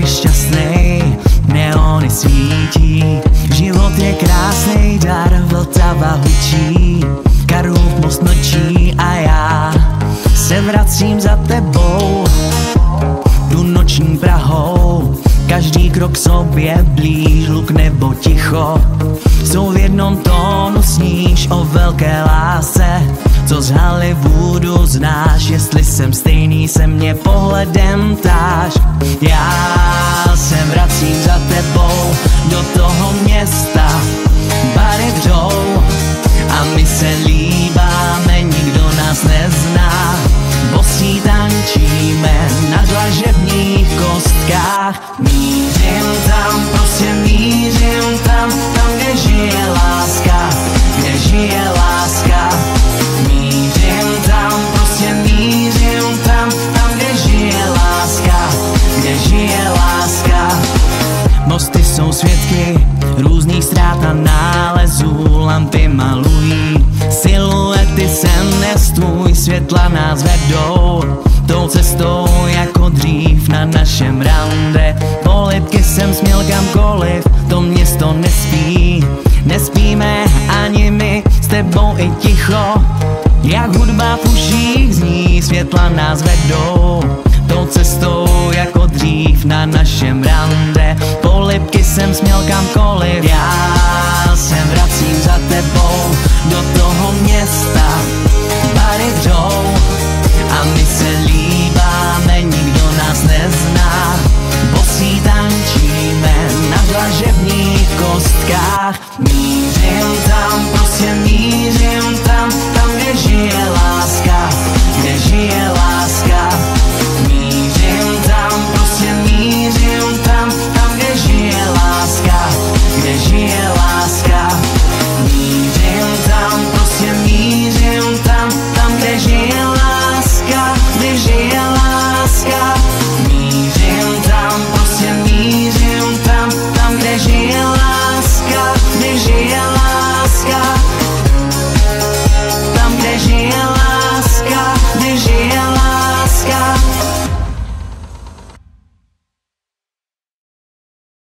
jsi šťastnej, neony svítí. Život je krásnej, dar Vltava hučí, Karlův most mlčí a já se vracím za tebou. Tu noční Prahou, každý krok sobě blíž, hluk nebo ticho jsou v jednom tónu, sníš o velké lásce, co z Hollywoodu znáš. Jestli jsem stejný, se mě pohledem ptáš. Já se vracím za tebou do toho města, bary vřou a my se líbáme, nikdo nás nezná. Bosí tančíme na dlažebních kostkách. Mířím tam, prostě mířím tam, tam, kde žije láska, kde žije láska. Mířím tam, prostě mířím tam, tam, kde žije láska, kde žije láska. Mosty jsou svědky různých ztrát a nálezů, lampy malují siluety, sen nestvůj, světla nás vedou tou cestou jako dřív na našem rande. Polibky jsem směl kamkoliv, to město nespí, nespíme ani my, s tebou i ticho, jak hudba v uších zní, světla nás vedou tou cestou jako dřív na našem rande. Polibky jsem směl kamkoliv, já se vracím za tebou do toho města, bary vřou a my se líbáme, nikdo nás nezná. Bosí tančíme na dlažebních kostkách. Mířím tam, prostě mířím tam, tam, kde žije láska, kde žije láska.